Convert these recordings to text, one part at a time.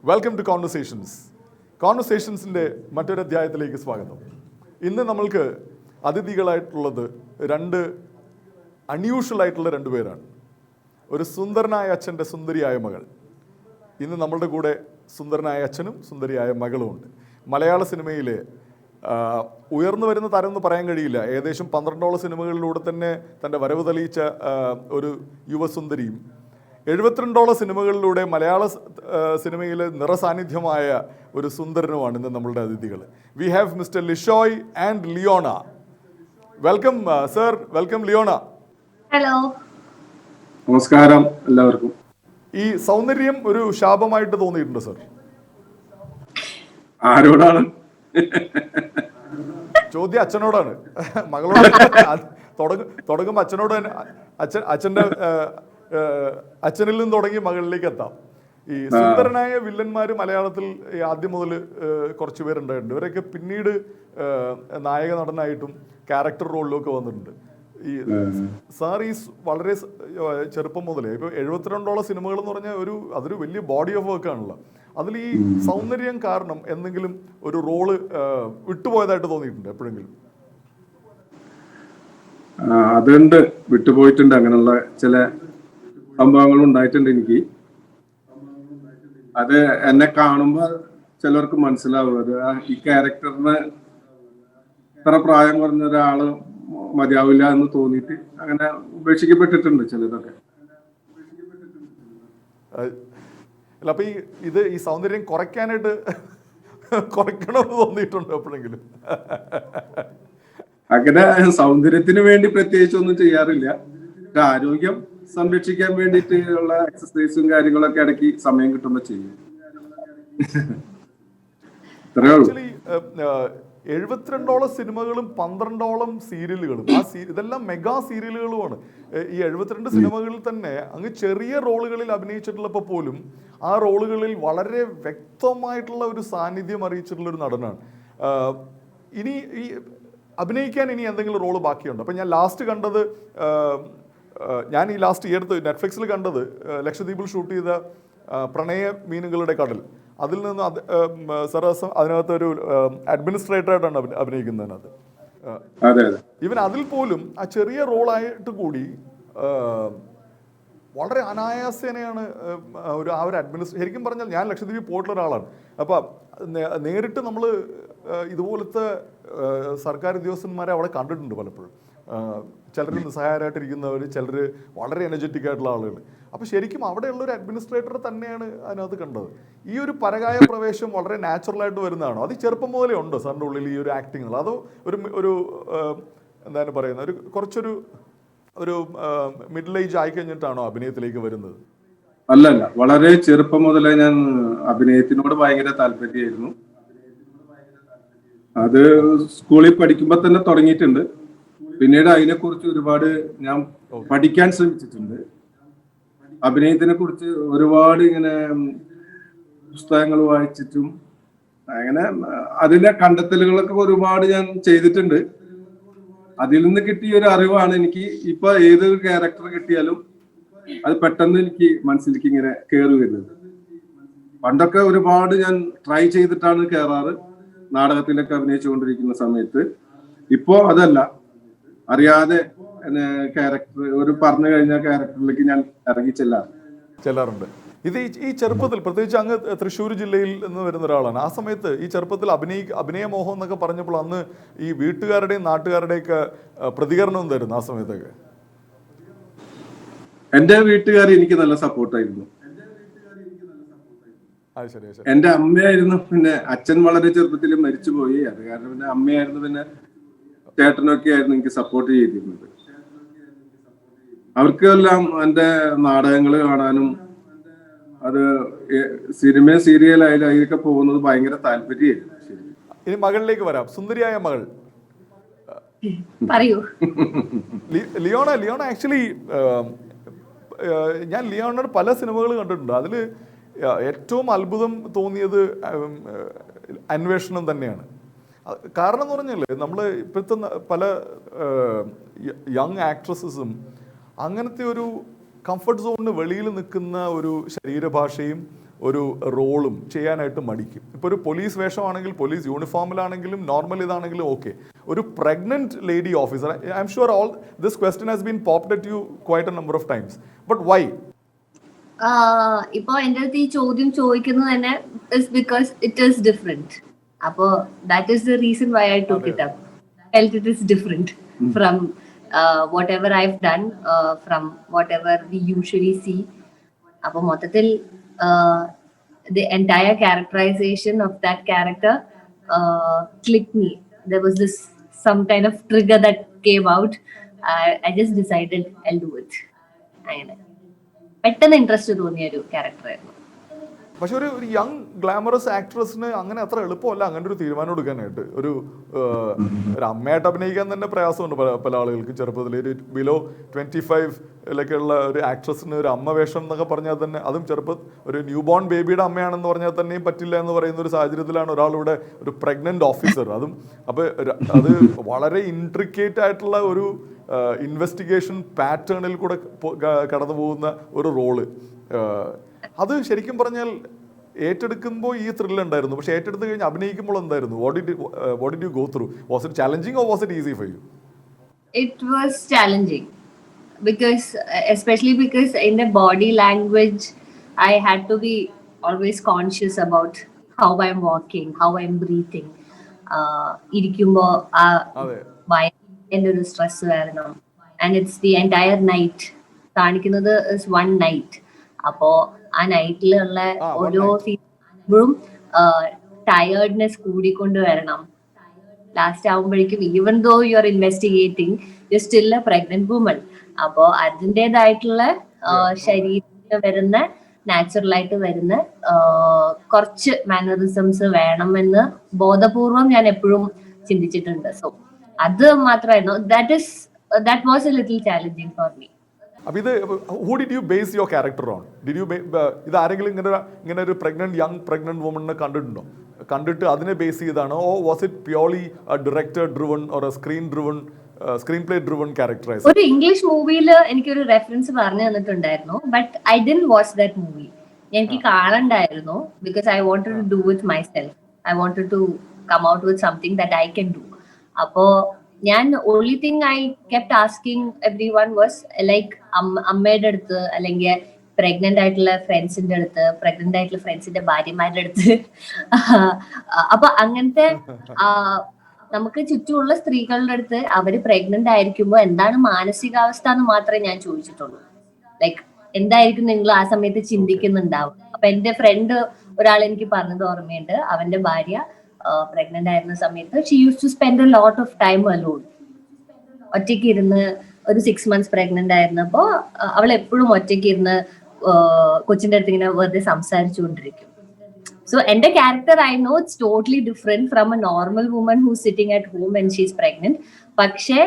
Welcome to കോൺവെർസേഷൻസിൻ്റെ മറ്റൊരു അധ്യായത്തിലേക്ക് സ്വാഗതം. ഇന്ന് നമ്മൾക്ക് അതിഥികളായിട്ടുള്ളത് രണ്ട് അൺയൂഷ്വൽ ആയിട്ടുള്ള രണ്ടുപേരാണ്. ഒരു സുന്ദരനായ അച്ഛൻ്റെ സുന്ദരിയായ മകൾ. ഇന്ന് നമ്മളുടെ കൂടെ സുന്ദരനായ അച്ഛനും സുന്ദരിയായ മകളും ഉണ്ട്. മലയാള സിനിമയിലെ ഉയർന്നു വരുന്ന തരം എന്ന് പറയാൻ കഴിയില്ല, ഏകദേശം 12ഓളം സിനിമകളിലൂടെ തന്നെ തൻ്റെ വരവ് തെളിയിച്ച ഒരു യുവസുന്ദരിയും 72ഓളം സിനിമകളിലൂടെ മലയാള സിനിമയിലെ നിറസാന്നിധ്യമായ ഒരു സുന്ദരനുമാണ് ഇന്ന് നമ്മളുടെ അതിഥികൾ. We have mister Lishoy and Leona. Welcome sir, welcome Leona. Hello, നമസ്കാരം എല്ലാവർക്കും. ഈ സൗന്ദര്യം ഒരു ശാപമായിട്ട് തോന്നിയിട്ടുണ്ടോ സർ? ആരോടാണ് ചോദ്യം? അച്ഛനോടാണ്. മകളോട് തുടങ്ങുമ്പോൾ അച്ഛനോട് തന്നെ. അച്ഛനിൽ നിന്ന് തുടങ്ങി മകളിലേക്ക് എത്താം. ഈ സുന്ദരനായ വില്ലന്മാർ മലയാളത്തിൽ ആദ്യം മുതൽ കുറച്ച് പേരുണ്ടായിട്ടുണ്ട്. ഇവരൊക്കെ പിന്നീട് നായക നടനായിട്ടും ക്യാരക്ടർ റോളിലും ഒക്കെ വന്നിട്ടുണ്ട്. ഈ സാർ ഈ വളരെ ചെറുപ്പം മുതലേ ഇപ്പോൾ 72ഓളം സിനിമകൾ എന്ന് പറഞ്ഞാൽ അതൊരു വലിയ ബോഡി ഓഫ് വർക്ക് ആണല്ലോ. അതിൽ ഈ സൗന്ദര്യം കാരണം എന്തെങ്കിലും ഒരു റോള് വിട്ടുപോയതായിട്ട് തോന്നിയിട്ടുണ്ട് എപ്പോഴെങ്കിലും? അതുണ്ട്, വിട്ടുപോയിട്ടുണ്ട്. അങ്ങനെയുള്ള ചില സംഭവങ്ങൾ ഉണ്ടായിട്ടുണ്ട് എനിക്ക്. അത് എന്നെ കാണുമ്പോൾ ചിലർക്ക് മനസ്സിലാവും, അത് ഈ ക്യാരക്ടറിന് ഇത്ര പ്രായം കുറഞ്ഞ ഒരാള് മതിയാവില്ല എന്ന് തോന്നിയിട്ട് അങ്ങനെ ഉപേക്ഷിക്കപ്പെട്ടിട്ടുണ്ട് ചിലതൊക്കെ. അപ്പൊ ഈ സൗന്ദര്യം കുറയ്ക്കണമെന്ന് തോന്നിയിട്ടുണ്ടോ എപ്പോഴെങ്കിലും? അങ്ങനെ സൗന്ദര്യത്തിന് വേണ്ടി പ്രത്യേകിച്ച് ഒന്നും ചെയ്യാറില്ല. ആരോഗ്യം സംരക്ഷിക്കാൻ വേണ്ടിയിട്ട് ഉള്ള എക്സസൈസും കാര്യങ്ങളൊക്കെ ഇടയ്ക്ക് സമയം കിട്ടുമ്പോ ചെയ്യും. 72ഓളം സിനിമകളും 12ഓളം സീരിയലുകളും ഇതെല്ലാം മെഗാ സീരിയലുകളുമാണ്. ഈ 72 സിനിമകളിൽ തന്നെ അങ്ങ് ചെറിയ റോളുകളിൽ അഭിനയിച്ചിട്ടുള്ളപ്പോൾ പോലും ആ റോളുകളിൽ വളരെ വ്യക്തമായിട്ടുള്ള ഒരു സാന്നിധ്യം അറിയിച്ചിട്ടുള്ള ഒരു നടനാണ്. ഇനി ഈ അഭിനയിക്കാൻ ഇനി എന്തെങ്കിലും റോള് ബാക്കിയുണ്ടോ? അപ്പം ഞാൻ ലാസ്റ്റ് ഈ അടുത്ത് നെറ്റ്ഫ്ലിക്സിൽ കണ്ടത് ലക്ഷദ്വീപിൽ ഷൂട്ട് ചെയ്ത പ്രണയ മീനുകളുടെ കടൽ. അതിൽ നിന്ന് അതിനകത്ത് ഒരു അഡ്മിനിസ്ട്രേറ്ററായിട്ടാണ് അഭിനയിക്കുന്നതിനകത്ത്. ഇവൻ അതിൽ പോലും ആ ചെറിയ റോളായിട്ട് കൂടി വളരെ അനായാസേനയാണ് ആ ഒരു ശരിക്കും പറഞ്ഞാൽ ഞാൻ ലക്ഷദ്വീപിൽ പോയിട്ടുള്ള ഒരാളാണ്. അപ്പം നേരിട്ട് നമ്മൾ ഇതുപോലത്തെ സർക്കാർ ഉദ്യോഗസ്ഥന്മാരെ അവിടെ കണ്ടിട്ടുണ്ട് പലപ്പോഴും. ചിലർ നിസ്സഹായരായിട്ടിരിക്കുന്നവർ, ചിലർ വളരെ എനർജറ്റിക് ആയിട്ടുള്ള ആളുകൾ. അപ്പോൾ ശരിക്കും അവിടെയുള്ളൊരു അഡ്മിനിസ്ട്രേറ്റർ തന്നെയാണ് അതിനകത്ത് കണ്ടത്. ഈ ഒരു പരകായ പ്രവേശം വളരെ നാച്ചുറലായിട്ട് വരുന്നതാണോ? അത് ചെറുപ്പം മുതലേ ഉണ്ടോ സാറിൻ്റെ ഉള്ളിൽ ഈ ഒരു ആക്ടിങ്ങൾ? അതോ ഒരു എന്താണ് പറയുന്നത്, കുറച്ചൊരു മിഡിൽ ഏജ് ആയി കഴിഞ്ഞിട്ടാണോ അഭിനയത്തിലേക്ക് വരുന്നത്? അല്ലല്ല, വളരെ ചെറുപ്പം മുതലേ ഞാൻ അഭിനയത്തിനോട് ഭയങ്കര താല്പര്യമായിരുന്നു. അത് സ്കൂളിൽ പഠിക്കുമ്പോൾ തന്നെ തുടങ്ങിയിട്ടുണ്ട്. പിന്നീട് അതിനെക്കുറിച്ച് ഒരുപാട് ഞാൻ പഠിക്കാൻ ശ്രമിച്ചിട്ടുണ്ട്. അഭിനയത്തിനെ കുറിച്ച് ഒരുപാട് ഇങ്ങനെ പുസ്തകങ്ങൾ വായിച്ചിട്ടും അങ്ങനെ അതിന്റെ കണ്ടെത്തലുകളൊക്കെ ഒരുപാട് ഞാൻ ചെയ്തിട്ടുണ്ട്. അതിൽ നിന്ന് കിട്ടിയ ഒരു അറിവാണ് എനിക്ക് ഇപ്പൊ ഏതൊരു ക്യാരക്ടർ കിട്ടിയാലും അത് പെട്ടെന്ന് എനിക്ക് മനസ്സിലേക്ക് ഇങ്ങനെ കയറി വരുന്നത്. പണ്ടൊക്കെ ഒരുപാട് ഞാൻ ട്രൈ ചെയ്തിട്ടാണ് കയറാറ് നാടകത്തിലൊക്കെ അഭിനയിച്ചുകൊണ്ടിരിക്കുന്ന സമയത്ത്. ഇപ്പോ അതല്ല, അറിയാതെ ക്യാരക്ടർ ഒരു പറഞ്ഞു കഴിഞ്ഞ ക്യാരക്ടറിലേക്ക് ഞാൻ ഇറങ്ങി ചെല്ലാറുണ്ട്. ഇത് ഈ ചെറുപ്പത്തിൽ, പ്രത്യേകിച്ച് അങ്ങ് തൃശ്ശൂർ ജില്ലയിൽ നിന്ന് വരുന്ന ഒരാളാണ്. ആ സമയത്ത് ഈ ചെറുപ്പത്തിൽ അഭിനയമോഹം എന്നൊക്കെ പറഞ്ഞപ്പോൾ അന്ന് ഈ വീട്ടുകാരുടെയും നാട്ടുകാരുടെയൊക്കെ പ്രതികരണം എന്തായിരുന്നു ആ സമയത്തൊക്കെ? എന്റെ വീട്ടുകാർ എനിക്ക് നല്ല സപ്പോർട്ടായിരുന്നു. എന്റെ അമ്മയായിരുന്നു. പിന്നെ അച്ഛൻ വളരെ ചെറുപ്പത്തിൽ മരിച്ചുപോയി. അത് കാരണം പിന്നെ അമ്മയായിരുന്നു, പിന്നെ ചേട്ടനൊക്കെ ആയിരുന്നു എനിക്ക് സപ്പോർട്ട് ചെയ്തിരുന്നത്. അവർക്കെല്ലാം എന്റെ നാടകങ്ങൾ കാണാനും അത് സിനിമ സീരിയലായാലും അതിലൊക്കെ പോകുന്നത് ഭയങ്കര താല്പര്യമായിരുന്നു. ഇനി മകളിലേക്ക് വരാം. സുന്ദരിയായ മകൾ ലിയോണ. ആക്ച്വലി ഞാൻ ലിയോണയുടെ പല സിനിമകൾ കണ്ടിട്ടുണ്ട്. അതിൽ ഏറ്റവും അത്ഭുതം തോന്നിയത് അന്വേഷണം തന്നെയാണ്. കാരണം എന്ന് പറഞ്ഞാൽ നമ്മൾ ഇപ്പോഴത്തെ പല യങ് ആക്ട്രസസും അങ്ങനത്തെ ഒരു കംഫർട്ട് സോണിന് വെളിയിൽ നിൽക്കുന്ന ഒരു ശരീരഭാഷയും ഒരു റോളും ചെയ്യാനായിട്ട് മടിക്കും. ഇപ്പോൾ ഒരു പോലീസ് വേഷമാണെങ്കിൽ, പോലീസ് യൂണിഫോമിലാണെങ്കിലും, നോർമൽ ഇതാണെങ്കിലും ഓക്കെ. ഒരു pregnant lady officer, I'm sure all this question has been popped at you quite a number of times, but why? ഇപ്പൊ എന്റെ അടുത്ത് ഈ ചോദ്യം ചോദിക്കുന്നത് തന്നെ is because it is different. അപ്പോ that is the reason why I took it up. Felt it is different from whatever I've done, from whatever we usually see. അപ്പൊ മൊത്തത്തിൽ the entire characterization of that character clicked me. There was this some kind of trigger that came out. I just decided I'll do it. അങ്ങനെ പെട്ടെന്ന് interest തോന്നിയ ഒരു ക്യാരക്ടറായിരുന്നു. പക്ഷെ ഒരു young glamorous ആക്ട്രസിന് അങ്ങനെ അത്ര എളുപ്പമല്ല അങ്ങനെ ഒരു തീരുമാനം എടുക്കാനായിട്ട്. ഒരു അമ്മയായിട്ട് അഭിനയിക്കാൻ തന്നെ പ്രയാസമുണ്ട് പല ആളുകൾക്ക്. ചെറുപ്പത്തിൽ ഒരു ബിലോ 25-ലൊക്കെയുള്ള ഒരു ആക്ട്രസിന് ഒരു അമ്മ വേഷം എന്നൊക്കെ പറഞ്ഞാൽ തന്നെ, അതും ഒരു ന്യൂ ബോൺ ബേബിയുടെ അമ്മയാണെന്ന് പറഞ്ഞാൽ തന്നെയും പറ്റില്ല എന്ന് പറയുന്ന ഒരു സാഹചര്യത്തിലാണ് ഒരാളിവിടെ ഒരു പ്രഗ്നന്റ് ഓഫീസർ. അപ്പോൾ അത് വളരെ ഇൻട്രിക്കേറ്റ് ആയിട്ടുള്ള ഒരു ഇൻവെസ്റ്റിഗേഷൻ പാറ്റേണിൽ കൂടെ കടന്നു പോകുന്ന ഒരു റോള്. അത് ശരിക്കും പറഞ്ഞാൽ ഏറ്റെടുക്കുമ്പോൾ ഈ ത്രില്ല് ഉണ്ടായിരുന്നു, പക്ഷെ ഏറ്റെടുത്ത് കഴിഞ്ഞ് അഭിനയിക്കുമ്പോൾ എന്തായിരുന്നു? what did you go through? Was it challenging or was it easy for you? It was challenging because especially because in the body language I had to be always conscious about how I'm walking, how I'm breathing. ഇരിക്കുമ്പോൾ ഭയങ്കര ഒരു stress വരണം. And it's the entire night. കാണിക്കുന്നത് is one night. അപ്പോ ആ നൈറ്റിലുള്ള ഓരോ സീനും tiredness കൂടിക്കൊണ്ട് വരണം. ലാസ്റ്റ് ആവുമ്പോഴേക്കും even though you are investigating you still a pregnant woman. അപ്പോ അതിൻ്റെതായിട്ടുള്ള ശരീരത്തിൽ വരുന്ന നാച്ചുറൽ ആയിട്ട് വരുന്ന കുറച്ച് മാനറിസംസ് വേണമെന്ന് ബോധപൂർവം ഞാൻ എപ്പോഴും ചിന്തിച്ചിട്ടുണ്ട്. സോ അത് മാത്രമായിരുന്നു that was a little challenging for me. അപ്പോൾ ഇത് who did you base your character on? Did you ഇത് ആരെങ്കിലും ഇങ്ങനെ ഒരു യങ് പ്രഗ്നന്റ് വുമണിനെ കണ്ടിട്ട് അതിനെ ബേസ് ചെയ്താണ്, oh was it purely director driven or screenplay driven characterise? ഒരു ഇംഗ്ലീഷ് മൂവിയിൽ എനിക്കൊരു റെഫറൻസ് പറഞ്ഞു തന്നിട്ടുണ്ടായിരുന്നു, but I didn't watch that movie. എനിക്ക് കാണണ്ടായിരുന്നു because I wanted to do with myself. I wanted to come out with something that I can do. അപ്പോ ഞാൻ only thing I kept asking everyone was like അമ്മയുടെ അടുത്ത് അല്ലെങ്കിൽ pregnant ആയിട്ടുള്ള ഫ്രണ്ട്സിന്റെ അടുത്ത്, പ്രഗ്നന്റ് ആയിട്ടുള്ള ഫ്രണ്ട്സിന്റെ ഭാര്യമാരുടെ അടുത്ത്, അപ്പൊ അങ്ങനത്തെ നമുക്ക് ചുറ്റുമുള്ള സ്ത്രീകളുടെ അടുത്ത് അവര് പ്രഗ്നന്റ് ആയിരിക്കുമ്പോൾ എന്താണ് മാനസികാവസ്ഥ എന്ന് മാത്രമേ ഞാൻ ചോദിച്ചിട്ടുള്ളൂ. ലൈക്ക് എന്തായിരിക്കും നിങ്ങൾ ആ സമയത്ത് ചിന്തിക്കുന്നുണ്ടാവും. അപ്പൊ എന്റെ ഫ്രണ്ട് ഒരാൾ എനിക്ക് പറഞ്ഞത് ഓർമ്മയുണ്ട്. അവന്റെ ഭാര്യ പ്രഗ്നന്റ് ആയിരുന്ന സമയത്ത് she use to spend a lot of time alone. ഒറ്റയ്ക്ക് ഇരുന്ന് ഒരു 6 months പ്രഗ്നന്റ് ആയിരുന്നപ്പോ അവൾ എപ്പോഴും ഒറ്റയ്ക്ക് ഇരുന്ന് കൊച്ചിന്റെ അടുത്ത് ഇങ്ങനെ വെറുതെ സംസാരിച്ചുകൊണ്ടിരിക്കും. സോ എന്റെ character I know it's totally different from a normal woman who sitting at home when she is pregnant. പക്ഷേ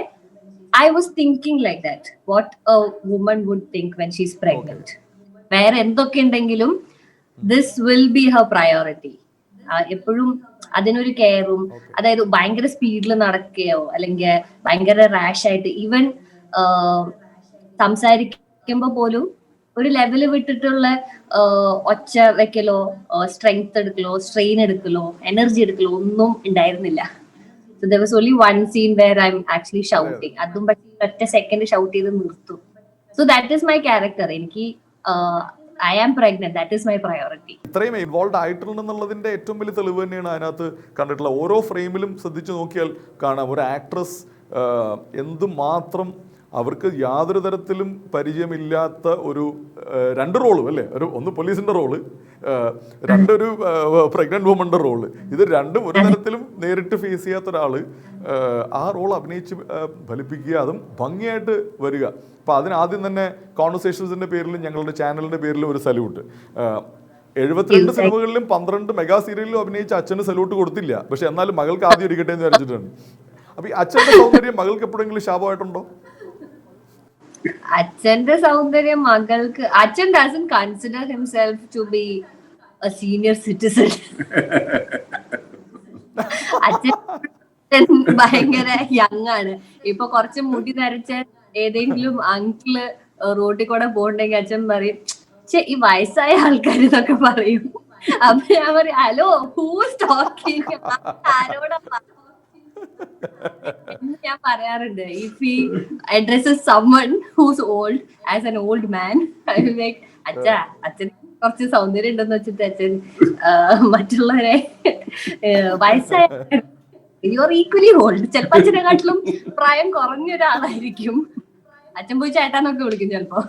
I was thinking like that what a woman would think when she is pregnant. വേറെ എന്തൊക്കെ ഉണ്ടെങ്കിലും this will be her priority. എപ്പോഴും അതിനൊരു കെയറും, അതായത് ഭയങ്കര സ്പീഡിൽ നടക്കുകയോ അല്ലെങ്കിൽ ഭയങ്കര റാഷ് ആയിട്ട് ഈവൻ സംസാരിക്കുമ്പോ പോലും ഒരു ലെവല് വിട്ടിട്ടുള്ള ഒച്ച വെക്കലോ സ്ട്രെങ്ത് എടുക്കലോ സ്ട്രെയിൻ എടുക്കലോ എനർജി എടുക്കലോ ഒന്നും ഉണ്ടായിരുന്നില്ല. So there was only one scene where I'm actually shouting. അതും പക്ഷേ ഒറ്റ സെക്കൻഡ് ഷൗട്ട് ചെയ്ത് നിർത്തും. So that is my character. എനിക്ക് I am pregnant. That is my priority. ഇത്രയും ഇൻവോൾവ് ആയിട്ടുണ്ടെന്നുള്ളതിന്റെ ഏറ്റവും വലിയ തെളിവ് തന്നെയാണ് അതിനകത്ത് കണ്ടിട്ടുള്ള. ഓരോ ഫ്രെയിമിലും ശ്രദ്ധിച്ചു നോക്കിയാൽ കാണാം ഒരു ആക്ട്രസ് എന്തുമാത്രം അവർക്ക് യാതൊരു തരത്തിലും പരിചയമില്ലാത്ത ഒരു 2 റോളും അല്ലേ, ഒന്ന് പോലീസിന്റെ റോള്, രണ്ടൊരു പ്രഗ്നന്റ് വുമന്റെ റോള്, ഇത് രണ്ടും ഒരു തരത്തിലും നേരിട്ട് ഫേസ് ചെയ്യാത്ത ഒരാള് ആ റോൾ അഭിനയിച്ച് ഫലിപ്പിക്കുക, അതും ഭംഗിയായിട്ട് വരിക. അപ്പോൾ അതിനാദ്യം തന്നെ കോൺവെർസേഷൻസിന്റെ പേരിലും ഞങ്ങളുടെ ചാനലിന്റെ പേരിലും ഒരു സല്യൂട്ട്. 72 സിനിമകളിലും 12 മെഗാ സീരിയലിലും അഭിനയിച്ച അച്ഛന് സല്യൂട്ട് കൊടുത്തില്ല, പക്ഷെ എന്നാലും മകൾക്ക് ആദ്യം ഇരിക്കട്ടെ എന്ന് വിചാരിച്ചിട്ടാണ്. അപ്പൊ ഈ അച്ഛന്റെ സൗന്ദര്യം മകൾക്ക് എപ്പോഴെങ്കിലും ശാപമായിട്ടുണ്ടോ? അച്ഛന്റെ സൗന്ദര്യം മകൾക്ക്, അച്ഛൻ doesn't consider himself to be a senior citizen. അച്ഛൻ ഭയങ്കര യങ് ആണ്. ഇപ്പൊ കുറച്ച് മുടി നരച്ച ഏതെങ്കിലും അങ്കിള് റോഡിൽ കൂടെ പോകണ്ടെങ്കിൽ അച്ഛൻ പറയും ഈ വയസ്സായ ആൾക്കാർ ഇതൊക്കെ പറയും. അപ്പൊ ഞാൻ പറയും ഹലോ ഹൂസ് ടോക്കിംഗ്, ആരോടാ എന്ന് ഞാൻ പറയാറുണ്ട്. If he addresses someone who's old as an old man, I will like അച്ഛൻ കുറച്ച് സൗന്ദര്യം ഉണ്ടെന്ന് വെച്ചിട്ട് അച്ഛൻ മറ്റുള്ളവരെ വയസ്സായ യുവർ ഈക്വലി ഓൾഡ്, ചിലപ്പോ അച്ഛനെക്കാട്ടിലും പ്രായം കുറഞ്ഞ ഒരാളായിരിക്കും. അച്ഛൻ പോയി ചേട്ടാന്നൊക്കെ വിളിക്കും ചിലപ്പോ.